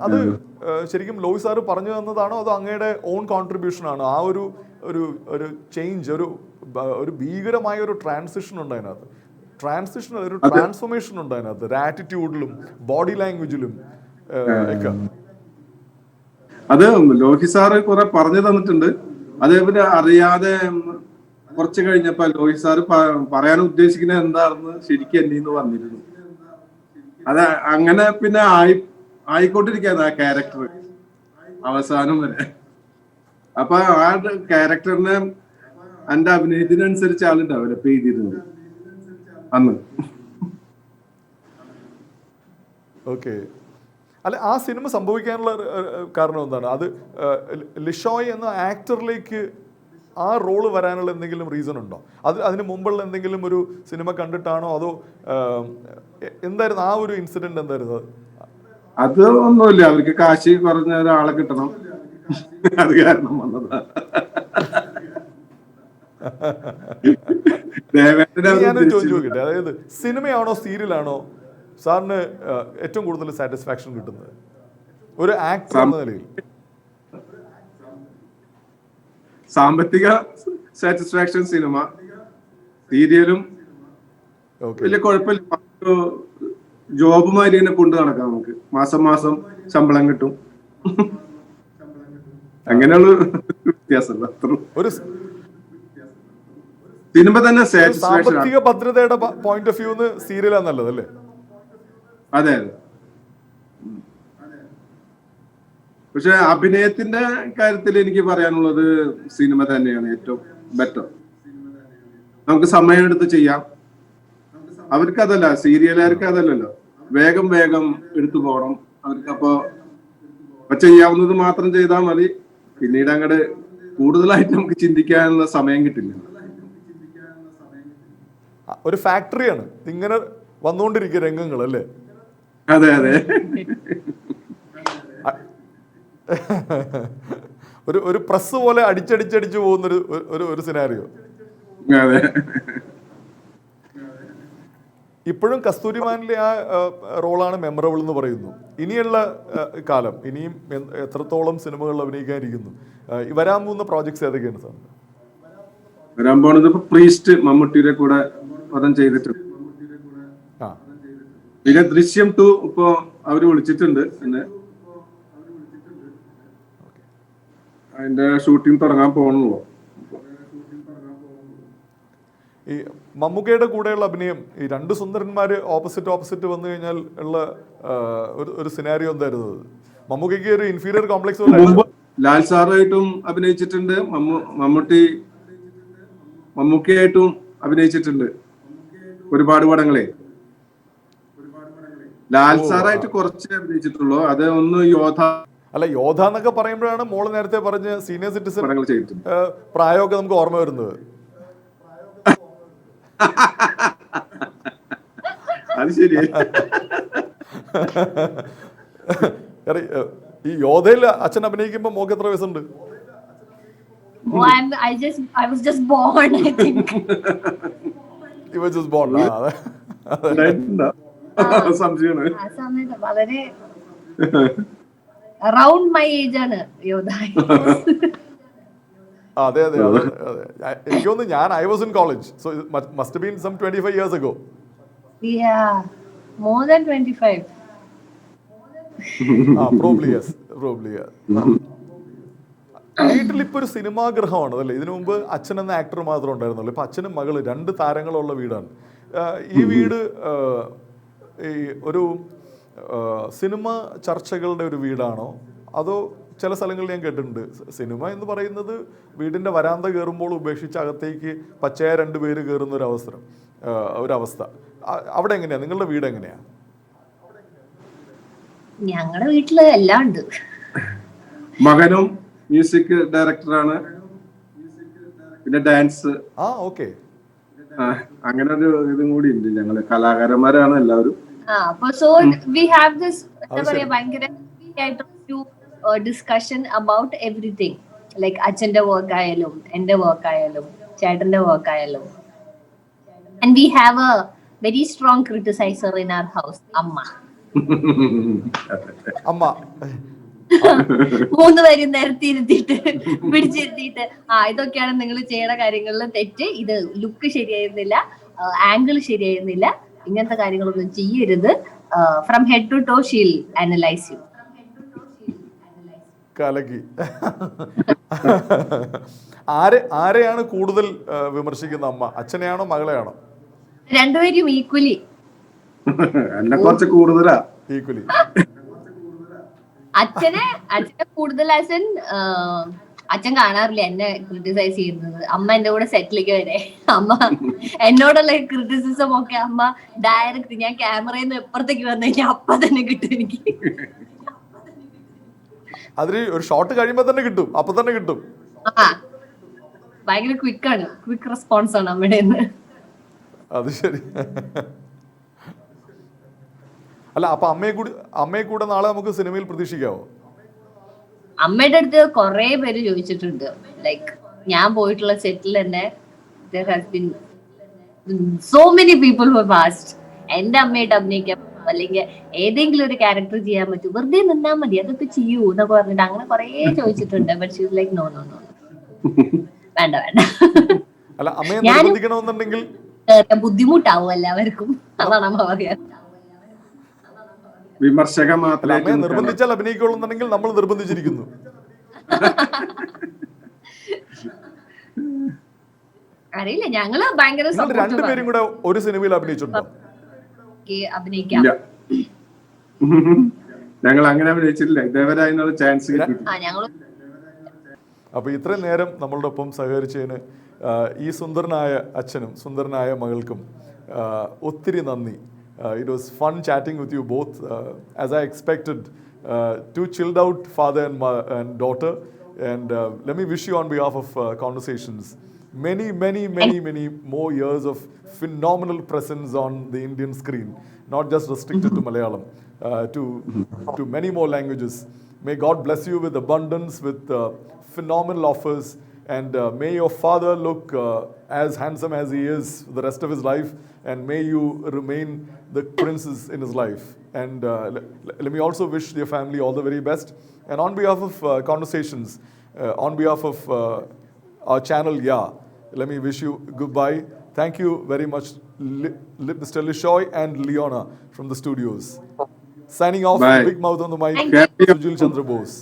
അത് ശരിക്കും ലോഹി സാറ് പറഞ്ഞു തന്നതാണോ അതോ അങ്ങയുടെ ഓൺ കോൺട്രിബ്യൂഷൻ ആണോ? ആ ഒരു ഒരു ഒരു ചേഞ്ച്, ഒരു ഭീകരമായ ഒരു ട്രാൻസിഷൻ ഉണ്ട് അതിനകത്ത്. ഒരു ട്രാൻസ്ഫോർമേഷൻ ഉണ്ട് അതിനകത്ത്, ഒരു ആറ്റിറ്റ്യൂഡിലും ബോഡി ലാംഗ്വേജിലും ഒക്കെ. അത് ലോഹി സാറ് കുറെ പറഞ്ഞു തന്നിട്ടുണ്ട്. അതേപോലെ അറിയാതെ കുറച്ച് കഴിഞ്ഞപ്പോ ലോഹി സാറ് പറയാൻ ഉദ്ദേശിക്കുന്നത് എന്താണെന്ന് ശരിക്കും എന്നെ എന്ന് പറഞ്ഞിരുന്നു. അത് അങ്ങനെ പിന്നെ ആയിക്കൊണ്ടിരിക്കുകയാണ് ആ ക്യാരക്ടർ അവസാനം വരെ. അപ്പൊ ആ ക്യാരക്ടറിനെ എന്റെ അഭിനയത്തിനനുസരിച്ച് ആള് ഡെവലപ്പ് ചെയ്തിരുന്നത് അന്ന്. ഓക്കെ. അല്ല, ആ സിനിമ സംഭവിക്കാനുള്ള കാരണം എന്താണ്? അത് ലിഷോയ് എന്ന ആക്ടറിലേക്ക് ആ റോള് വരാനുള്ള എന്തെങ്കിലും റീസൺ ഉണ്ടോ? അതിന് മുമ്പുള്ള എന്തെങ്കിലും ഒരു സിനിമ കണ്ടിട്ടാണോ അതോ എന്തായിരുന്നു ആ ഒരു ഇൻസിഡന്റ്? എന്തായിരുന്നു അത്? ഒന്നുമില്ല, അവർക്ക് കാശ് കുറഞ്ഞ ഒരാളെ കിട്ടണം, അത് കാരണം വന്നതാ. ഞാനൊരു ചോദ്യം ചോദിക്കട്ടെ, അതായത് സിനിമയാണോ സീരിയലാണോ സാറിന് ഏറ്റവും കൂടുതൽ സാറ്റിസ്ഫാക്ഷൻ കിട്ടുന്നത് ഒരു ആക്ടർ എന്ന നിലയിൽ? സാമ്പത്തിക സാറ്റിസ്ഫാക്ഷൻ സിനിമ, സീരിയലും വലിയ കുഴപ്പമില്ല. ജോബ് മാതിരി തന്നെ കൊണ്ടു നടക്കാം, നമുക്ക് മാസം മാസം ശമ്പളം കിട്ടും, അങ്ങനെയുള്ള വ്യത്യാസം. ഒരു സിനിമ തന്നെ സാറ്റിസ്ഫാക്ഷൻ. സാമ്പത്തിക ഭദ്രതയുടെ പോയിന്റ് ഓഫ് വ്യൂ സീരിയലാണ് നല്ലതല്ലേ? അതെ അതെ. പക്ഷെ അഭിനയത്തിന്റെ കാര്യത്തിൽ എനിക്ക് പറയാനുള്ളത് സിനിമ തന്നെയാണ് ഏറ്റവും ബെറ്റർ. നമുക്ക് സമയമെടുത്ത് ചെയ്യാം. അവർക്ക് അതല്ല, സീരിയലുകാർക്ക് അതല്ലല്ലോ, വേഗം വേഗം എടുത്തു പോകണം അവർക്ക്. അപ്പൊ ചെയ്യാവുന്നത് മാത്രം ചെയ്താൽ മതി. പിന്നീട് അങ്ങോട്ട് കൂടുതലായിട്ട് നമുക്ക് ചിന്തിക്കാനുള്ള സമയം കിട്ടില്ല. ഒരു ഫാക്ടറിയാണ് ഇങ്ങനെ വന്നുകൊണ്ടിരിക്കുക രംഗങ്ങൾ അല്ലേ? അതെ അതെ. ഒരു പ്രസ് പോലെ അടിച്ചടിച്ചടിച്ചു പോകുന്ന ഒരു സിനാരിയോ. അതെ. ഇപ്പോഴും കസ്തൂരിമാനിലെ ആ റോളാണ് മെമ്മറബിൾ എന്ന് പറയുന്നു. ഇനിയുള്ള കാലം, ഇനിയും എത്രത്തോളം സിനിമകൾ അഭിനയിക്കാനിരിക്കുന്നു? വരാൻ പോകുന്ന പ്രോജക്ട്സ് ഏതൊക്കെയാണ് സാർ? വരാൻ പോണത് ഇപ്പൊ പ്രീസ്റ്റ് മമ്മൂട്ടിയുടെ കൂടെ പദം ചെയ്തിട്ടുണ്ട്. പിന്നെ ദൃശ്യം 2 ഇപ്പൊ അവര് വിളിച്ചിട്ടുണ്ട് എന്നെ. അതിന്റെ ഷൂട്ടിംഗ് തുടങ്ങാൻ പോകണല്ലോ. ഈ മമ്മൂക്കയുടെ കൂടെയുള്ള അഭിനയം, ഈ രണ്ട് സുന്ദരന്മാര് ഓപ്പോസിറ്റ് വന്നു കഴിഞ്ഞാൽ ഉള്ള ഒരു സിനാരിയോ എന്തായിരുന്നു? മമ്മൂക്കയ്ക്ക് ഒരു ഇൻഫീരിയർ കോംപ്ലക്സ് ലാൽ സാറായിട്ടും അഭിനയിച്ചിട്ടുണ്ട്, മമ്മൂക്കയായിട്ടും അഭിനയിച്ചിട്ടുണ്ട് ഒരുപാട് പടങ്ങളെ. ലാൽ സാറായിട്ട് കുറച്ച് അഭിനയിച്ചിട്ടുള്ളൂ. അത് ഒന്ന് യോധ. അല്ല, യോധ എന്നൊക്കെ പറയുമ്പോഴാണ് മോള് നേരത്തെ പറഞ്ഞ സീനിയർ സിറ്റിസൺ ചെയ്തിട്ടുണ്ട് പ്രായമൊക്കെ നമുക്ക് ഓർമ്മ വരുന്നത്. അത് ശരിയാ. ഈ യോധയിൽ അച്ഛൻ അഭിനയിക്കുമ്പോ മോക്ക് എത്ര വയസ്സുണ്ട്? Oh, I was just born, I think. You were just born. സംശയമാണ്. ആ സമയത്ത് വളരെ അറൗണ്ട് മൈ ഏജ് ആണ് യോധ. അതെ അതെ അതെ അതെ. എനിക്ക് തോന്നുന്നു ഞാൻ I was in college, so must been some 25 years ago. Yeah, more than 25. Probably yes, probably yes. വീട്ടിലിപ്പോ ഒരു സിനിമാഗ്രഹമാണ് അല്ലേ? ഇതിനു മുമ്പ് അച്ഛൻ എന്ന ആക്ടർ മാത്രമേ ഉണ്ടായിരുന്നുള്ളൂ. ഇപ്പൊ അച്ഛനും മകള് 2 താരങ്ങളുള്ള വീടാണ്. ഈ വീട് ഈ ഒരു സിനിമ ചർച്ചകളുടെ ഒരു വീടാണോ, അതോ ചില സ്ഥലങ്ങളിൽ ഞാൻ കേട്ടിട്ടുണ്ട് സിനിമ എന്ന് പറയുന്നത് വീടിന്റെ വരാന്ത കയറുമ്പോൾ ഉപേക്ഷിച്ച് അകത്തേക്ക് പച്ചയായ 2 പേര് കയറുന്ന ഒരവസ്ഥ. അവിടെ എങ്ങനെയാ? നിങ്ങളുടെ വീട് എങ്ങനെയാ? ഞങ്ങളുടെ വീട്ടില് എല്ലാം ഉണ്ട്. മകനും മ്യൂസിക് ഡയറക്ടറാണ്, പിന്നെ ഡാൻസ്. ഓക്കെ. അങ്ങനെ ഒരു ഇതും കൂടി ഉണ്ട്. ഞങ്ങള് കലാകാരന്മാരാണ് എല്ലാവരും. സോ വി ഹാവ് ദിസ് എന്താ പറയാ ഭയങ്കര ഡിസ്കഷൻ അബൌട്ട് എവറിഥിങ്. ലൈക്ക് അച്ഛന്റെ വർക്ക് ആയാലും എന്റെ വർക്ക് ആയാലും ചേട്ടന്റെ വർക്ക് ആയാലും. And we have a very strong criticiser in our house, അമ്മ. അമ്മ 3 പേരും നിരത്തിയിരുത്തിയിട്ട് പിടിച്ചിരുത്തിയിട്ട് ഇതൊക്കെയാണ് നിങ്ങൾ ചെയ്യണ കാര്യങ്ങളിൽ തെറ്റ്, ഇത് ലുക്ക് ശരിയായിരുന്നില്ല, ആംഗിൾ ശരിയായിരുന്നില്ല, ഇങ്ങനത്തെ കാര്യങ്ങളൊന്നും ചെയ്യരുത്. From head to toe she'll analyse you. കലക്കി. ആരെയാണ് കൂടുതൽ വിമർശിക്കുന്ന അമ്മ? അച്ഛനെയാണോ മകളെയാണോ? രണ്ടുപേരും ഈക്വലി. എന്നെ കുറച്ച് കൂടുതലാ. ഈക്വലി. അച്ഛനെ കൂടുതൽ അച്ഛൻ കാണാറില്ല എന്നെ ക്രിട്ടിസൈസ് ചെയ്യുന്നത്. അമ്മ എന്റെ കൂടെ സെറ്റിലേക്ക് വരെ അമ്മ എന്നോടുള്ള ക്രിറ്റിസിസം ഒക്കെ അമ്മ ഡയറക്റ്റ്, ഞാൻ ക്യാമറയിൽ നിന്ന് എപ്പുറത്തേക്ക് വന്നു കഴിഞ്ഞാൽ അപ്പ തന്നെ കിട്ടും എനിക്ക്. അതിന് ഒരു ഷോട്ട് കഴിയുമ്പോ തന്നെ കിട്ടും, അപ്പൊ തന്നെ കിട്ടും. ഭയങ്കര ക്വിക്കാണ്, ക്വിക്ക് റെസ്പോൺസ് ആണ് അമ്മയുടെ. അത് ശരി. അല്ല, അപ്പൊ അമ്മയെ കൂടെ നാളെ നമുക്ക് സിനിമയിൽ പ്രതീക്ഷിക്കാവോ? അമ്മയുടെ അടുത്ത് കുറെ പേര് ചോദിച്ചിട്ടുണ്ട്. ലൈക്ക് ഞാൻ പോയിട്ടുള്ള സെറ്റിൽ തന്നെ there has been so many people who have asked എന്റെ അമ്മയായിട്ട് അഭിനയിക്കാൻ അല്ലെങ്കിൽ ഏതെങ്കിലും ഒരു ക്യാരക്ടർ ചെയ്യാൻ പറ്റും, വെറുതെ നിന്നാ മതി, അതൊക്കെ ചെയ്യൂ എന്നൊക്കെ പറഞ്ഞിട്ട് അങ്ങനെ കുറെ ചോദിച്ചിട്ടുണ്ട്. But she is like no no no, വേണ്ട വേണ്ട. അല്ല, അമ്മയെ നിർബന്ധിക്കണമെന്നുണ്ടെങ്കിൽ ബുദ്ധിമുട്ടാവും എല്ലാവർക്കും, അതാണ് അമ്മ പറയാ. വിമർശക മാത്രമേ അമ്മയെ നിർബന്ധിച്ചാൽ അഭിനയിക്കുള്ളൂന്നുണ്ടെങ്കിൽ നമ്മൾ നിർബന്ധിച്ചിരിക്കുന്നു. അറിയില്ല, ഞങ്ങള് ഭയങ്കര 2 പേരും കൂടെ ഒരു സിനിമയിൽ അഭിനയിച്ചിട്ടുണ്ടോ? അഭിനയിക്കാം. ഞങ്ങൾ അങ്ങനെ അഭിനയിച്ചിട്ടില്ല, ഇതേവരെ അതിനുള്ള ചാൻസ് കിട്ടി. അപ്പൊ ഇത്രയും നേരം നമ്മളുടെ ഒപ്പം സഹകരിച്ചതിന് ഈ സുന്ദരനായ അച്ഛനും സുന്ദരനായ മകൾക്കും ഒത്തിരി നന്ദി. It was fun chatting with you both. As I expected, 2 chilled out father and daughter. And let me wish you on behalf of Conversations many more years of phenomenal presence on the Indian screen, not just restricted to Malayalam, to many more languages. May God bless you with abundance, with phenomenal offers, and may your father look as handsome as he is for the rest of his life, and may you remain the princess in his life. And let me also wish your family all the very best. And on behalf of Conversations, on behalf of our channel, let me wish you goodbye. Thank you very much, Mr. Lishoy and Leona from the studios. Signing off, Bye. Big Mouth on the mic, Thank Sujil Chandra Bose.